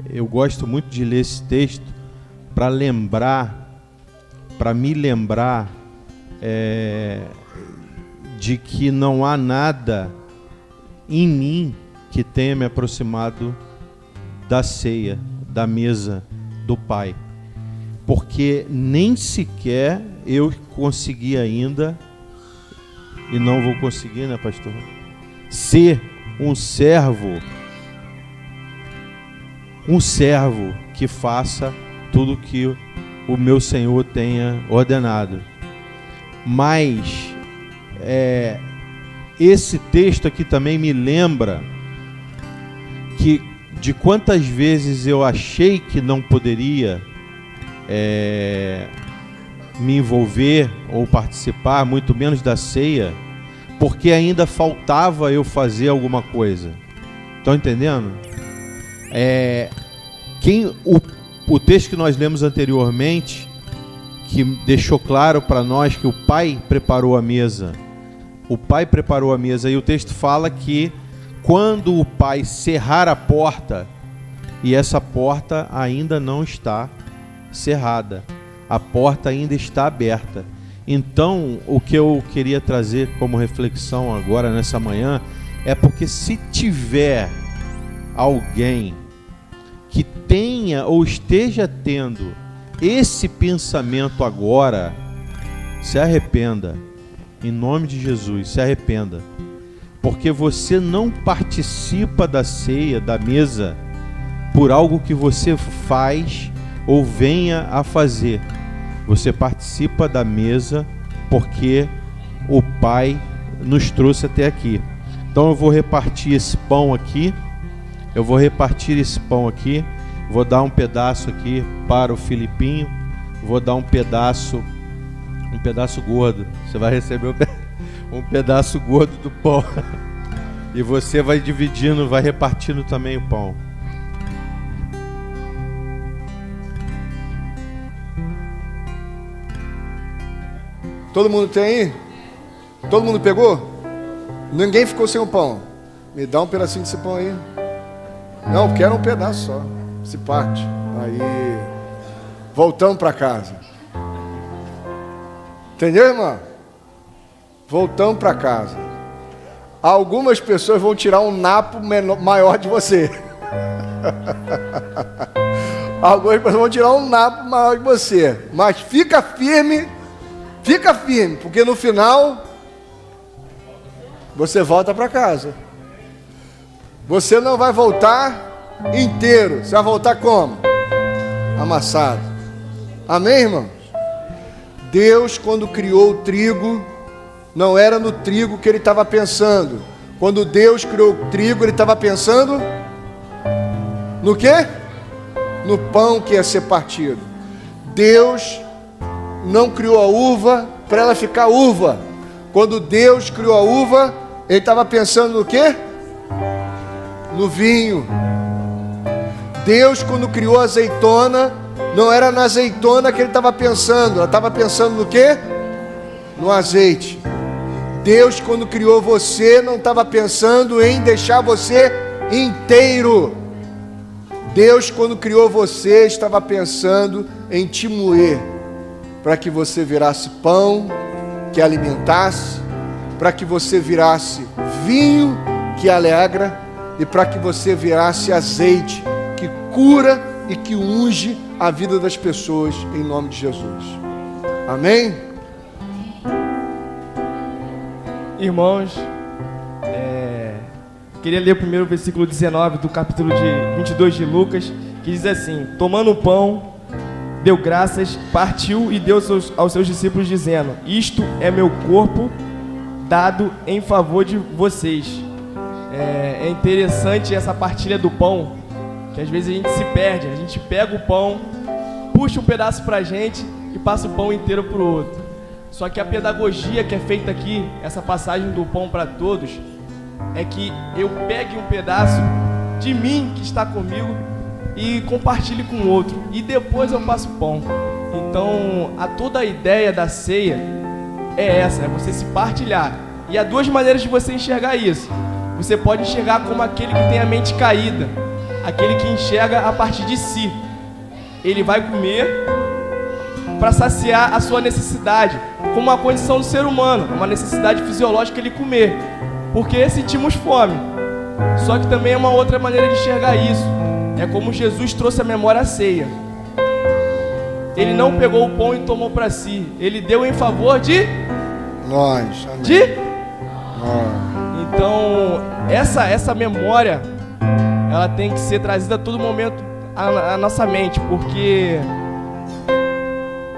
eu gosto muito de ler esse texto para me lembrar de que não há nada em mim que tenha me aproximado da ceia, da mesa do Pai, porque nem sequer eu consegui ainda, e não vou conseguir, né, pastor, ser um servo que faça tudo que o meu Senhor tenha ordenado. Mas esse texto aqui também me lembra que de quantas vezes eu achei que não poderia me envolver ou participar, muito menos da ceia, porque ainda faltava eu fazer alguma coisa. Estão entendendo? O texto que nós lemos anteriormente, que deixou claro para nós que o Pai preparou a mesa. O Pai preparou a mesa, e o texto fala que quando o Pai cerrar a porta, e essa porta ainda não está cerrada, a porta ainda está aberta. Então, o que eu queria trazer como reflexão agora nessa manhã é porque se tiver alguém que tenha ou esteja tendo esse pensamento agora, se arrependa, em nome de Jesus, se arrependa, porque você não participa da ceia, da mesa, por algo que você faz ou venha a fazer. Você participa da mesa porque o Pai nos trouxe até aqui. Então eu vou repartir esse pão aqui. Vou dar um pedaço aqui para o Filipinho. Vou dar um pedaço gordo. Você vai receber um pedaço gordo do pão. E você vai dividindo, vai repartindo também o pão. Todo mundo tem aí? Todo mundo pegou? Ninguém ficou sem o pão. Me dá um pedacinho desse pão aí. Não, quero um pedaço só. Se parte. Aí. Voltamos para casa. Entendeu, irmão? Voltamos para casa. Algumas pessoas vão tirar um napo maior de você. Algumas pessoas vão tirar um napo maior de você. Mas fica firme, porque no final você volta para casa. Você não vai voltar inteiro. Você vai voltar como? Amassado. Amém, irmãos? Deus, quando criou o trigo, não era no trigo que ele estava pensando. Quando Deus criou o trigo, ele estava pensando no quê? No pão que ia ser partido. Deus não criou a uva para ela ficar uva. Quando Deus criou a uva, ele estava pensando no quê? No vinho. Deus, quando criou a azeitona, não era na azeitona que ele estava pensando. Ela estava pensando no quê? No azeite. Deus, quando criou você, não estava pensando em deixar você inteiro. Deus, quando criou você, estava pensando em te moer, para que você virasse pão que alimentasse, para que você virasse vinho que alegra, e para que você virasse azeite que cura e que unge a vida das pessoas, em nome de Jesus. Amém? Irmãos, queria ler o primeiro versículo 19 do capítulo 22 de Lucas, que diz assim: tomando o pão, deu graças, partiu e deu aos seus discípulos, dizendo: isto é meu corpo dado em favor de vocês. É interessante essa partilha do pão, que às vezes a gente se perde. A gente pega o pão, puxa um pedaço pra gente e passa o pão inteiro pro outro. Só que a pedagogia que é feita aqui, essa passagem do pão para todos, é que eu pegue um pedaço de mim que está comigo e compartilhe com o outro, e depois eu passo o pão. Então, toda a ideia da ceia é essa, é você se partilhar. E há duas maneiras de você enxergar isso. Você pode enxergar como aquele que tem a mente caída, aquele que enxerga a partir de si. Ele vai comer para saciar a sua necessidade, como uma condição do ser humano, uma necessidade fisiológica ele comer, porque sentimos fome. Só que também é uma outra maneira de enxergar isso. É como Jesus trouxe a memória à ceia. Ele não pegou o pão e tomou para si, ele deu em favor de nós. Amém. De nós. Então, essa memória, ela tem que ser trazida a todo momento à nossa mente, porque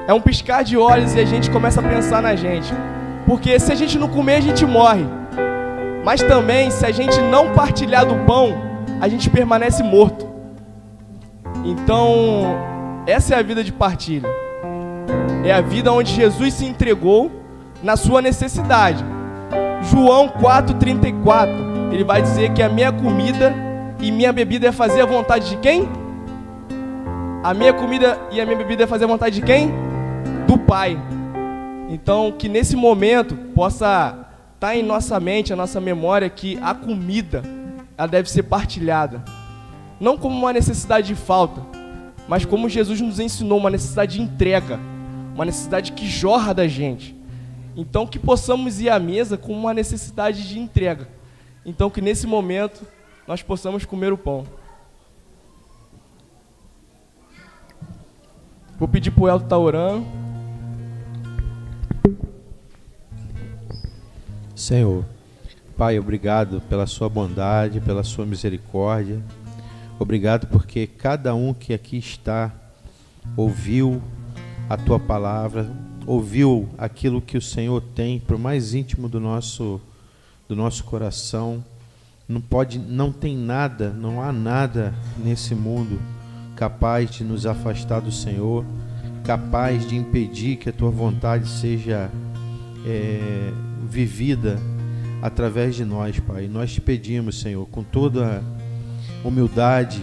é um piscar de olhos e a gente começa a pensar na gente. Porque se a gente não comer, a gente morre. Mas também, se a gente não partilhar do pão, a gente permanece morto. Então, essa é a vida de partilha. É a vida onde Jesus se entregou na sua necessidade. João 4,34, ele vai dizer que a minha comida e minha bebida é fazer a vontade de quem? A minha comida e a minha bebida é fazer a vontade de quem? Do Pai. Então, que nesse momento possa estar em nossa mente, a nossa memória, que a comida, ela deve ser partilhada. Não como uma necessidade de falta, mas como Jesus nos ensinou, uma necessidade de entrega, uma necessidade que jorra da gente. Então, que possamos ir à mesa com uma necessidade de entrega. Então, que nesse momento nós possamos comer o pão. Vou pedir para o Elton estar orando. Senhor, Pai, obrigado pela sua bondade, pela sua misericórdia. Obrigado porque cada um que aqui está ouviu a tua palavra, ouviu aquilo que o Senhor tem para o mais íntimo do nosso coração. Não tem nada, não há nada nesse mundo capaz de nos afastar do Senhor, capaz de impedir que a tua vontade seja vivida através de nós, Pai. Nós te pedimos, Senhor, com toda humildade,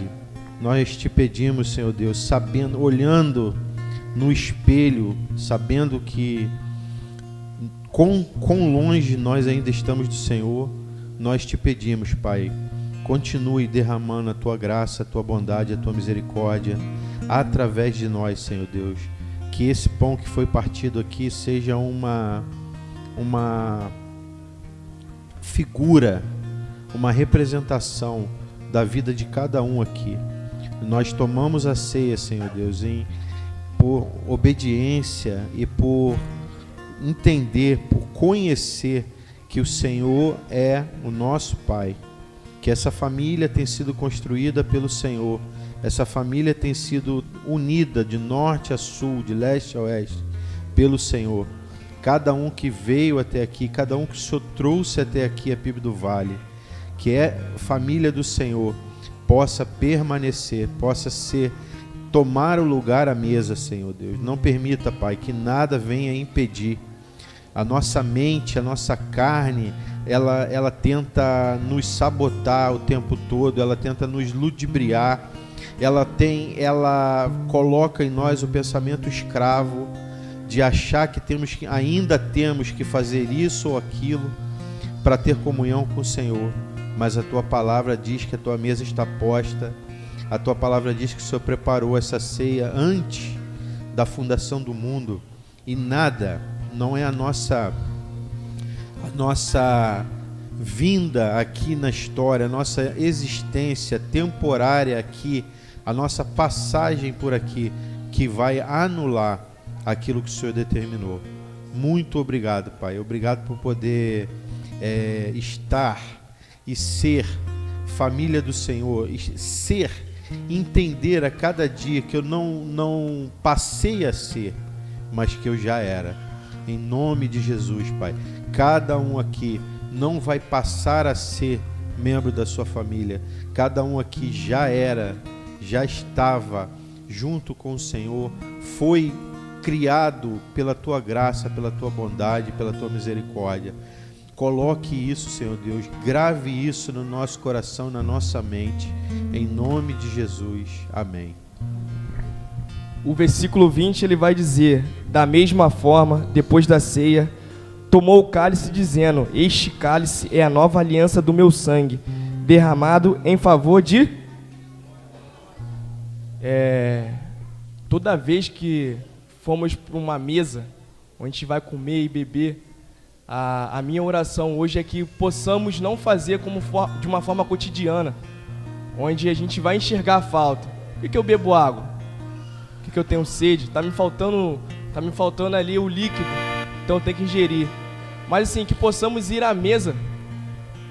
nós te pedimos, Senhor Deus, sabendo, olhando no espelho, sabendo que quão longe nós ainda estamos do Senhor, nós te pedimos, Pai, continue derramando a tua graça, a tua bondade, a tua misericórdia através de nós, Senhor Deus. Que esse pão que foi partido aqui seja uma figura, uma representação da vida de cada um aqui. Nós tomamos a ceia, Senhor Deus, por obediência e por entender, por conhecer que o Senhor é o nosso Pai, que essa família tem sido construída pelo Senhor, essa família tem sido unida de norte a sul, de leste a oeste, pelo Senhor. Cada um que veio até aqui, cada um que o Senhor trouxe até aqui a PIB do Vale, que é família do Senhor, possa permanecer, possa tomar o lugar à mesa, Senhor Deus. Não permita, Pai, que nada venha impedir. A nossa mente, a nossa carne, ela tenta nos sabotar o tempo todo, ela tenta nos ludibriar, ela coloca em nós o pensamento escravo de achar que ainda temos que fazer isso ou aquilo para ter comunhão com o Senhor. Mas a tua palavra diz que a tua mesa está posta, a tua palavra diz que o Senhor preparou essa ceia antes da fundação do mundo, e nada, não é a nossa vinda aqui na história, a nossa existência temporária aqui, a nossa passagem por aqui, que vai anular aquilo que o Senhor determinou. Muito obrigado, Pai. Obrigado por poder estar e ser família do Senhor, entender a cada dia que eu não passei a ser, mas que eu já era. Em nome de Jesus, Pai. Cada um aqui não vai passar a ser membro da sua família. Cada um aqui já era, já estava junto com o Senhor, foi criado pela tua graça, pela tua bondade, pela tua misericórdia. Coloque isso, Senhor Deus, grave isso no nosso coração, na nossa mente, em nome de Jesus. Amém. O versículo 20, ele vai dizer: da mesma forma, depois da ceia, tomou o cálice dizendo: este cálice é a nova aliança do meu sangue, derramado em favor de... Toda vez que formos para uma mesa, onde a gente vai comer e beber, a minha oração hoje é que possamos não fazer de uma forma cotidiana, onde a gente vai enxergar a falta. Por que eu bebo água? Por que eu tenho sede? Tá me faltando ali o líquido, então eu tenho que ingerir. Mas assim, que possamos ir à mesa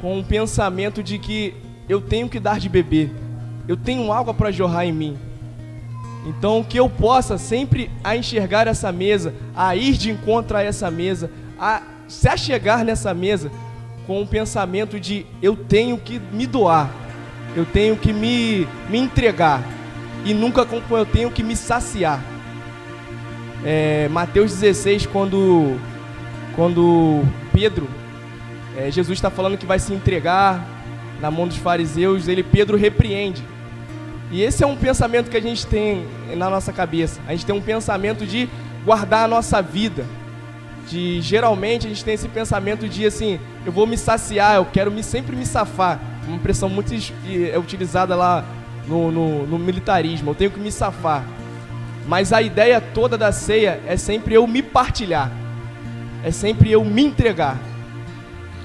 com um pensamento de que eu tenho que dar de beber, eu tenho água para jorrar em mim. Então que eu possa sempre a enxergar essa mesa, a ir de encontro a essa mesa, a se achegar nessa mesa com um pensamento de eu tenho que me doar, eu tenho que me entregar, e nunca como eu tenho que me saciar. Mateus 16, quando Pedro, Jesus está falando que vai se entregar na mão dos fariseus, Pedro repreende. E esse é um pensamento que a gente tem na nossa cabeça. A gente tem um pensamento de guardar a nossa vida. Geralmente a gente tem esse pensamento de assim, eu vou me saciar, eu quero sempre me safar. Uma expressão muito utilizada lá no militarismo, eu tenho que me safar. Mas a ideia toda da ceia é sempre eu me partilhar. É sempre eu me entregar.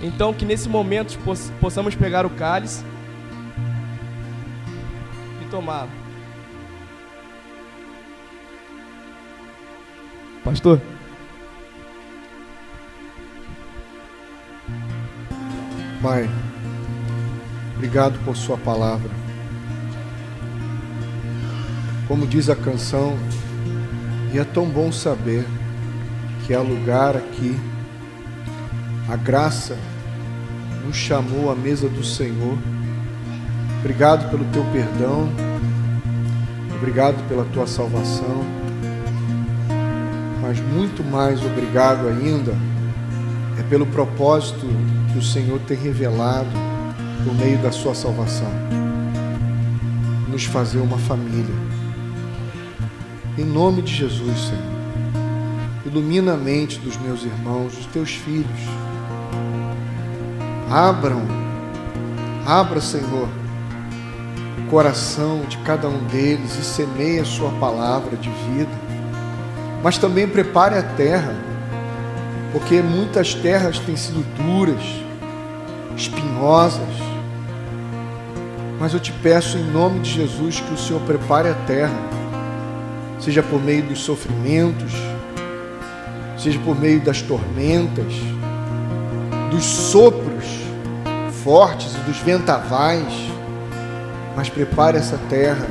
Então que nesse momento possamos pegar o cálice e tomá-lo. Pastor? Pai, obrigado por sua palavra. Como diz a canção, e é tão bom saber que há lugar aqui, a graça nos chamou à mesa do Senhor. Obrigado pelo teu perdão, obrigado pela tua salvação, mas muito mais obrigado ainda é pelo propósito que o Senhor tem revelado por meio da sua salvação, nos fazer uma família. Em nome de Jesus, Senhor, ilumina a mente dos meus irmãos, dos teus filhos. Abra, Senhor, o coração de cada um deles e semeie a sua palavra de vida. Mas também prepare a terra, porque muitas terras têm sido duras, espinhosas. Mas eu te peço em nome de Jesus que o Senhor prepare a terra, seja por meio dos sofrimentos, seja por meio das tormentas, dos sopros fortes e dos vendavais, mas prepare essa terra,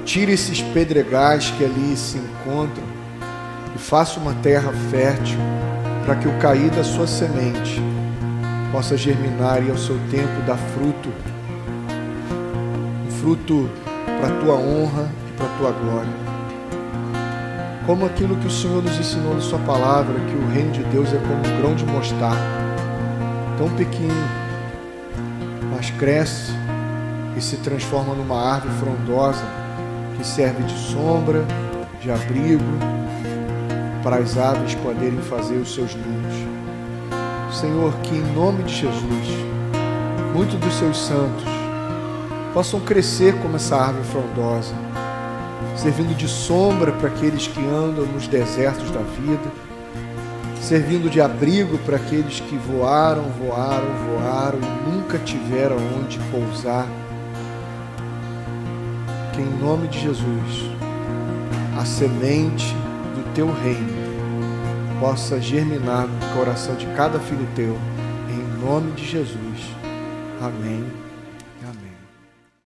tire esses pedregais que ali se encontram e faça uma terra fértil para que o cair da sua semente possa germinar e ao seu tempo dar fruto, um fruto para a tua honra e para a tua glória. Como aquilo que o Senhor nos ensinou na sua palavra, que o reino de Deus é como um grão de mostarda, tão pequeno, mas cresce e se transforma numa árvore frondosa que serve de sombra, de abrigo, para as aves poderem fazer os seus ninhos. Senhor, que em nome de Jesus, muitos dos seus santos possam crescer como essa árvore frondosa, servindo de sombra para aqueles que andam nos desertos da vida, servindo de abrigo para aqueles que voaram e nunca tiveram onde pousar. Que em nome de Jesus, a semente do teu reino possa germinar no coração de cada filho teu, em nome de Jesus. Amém.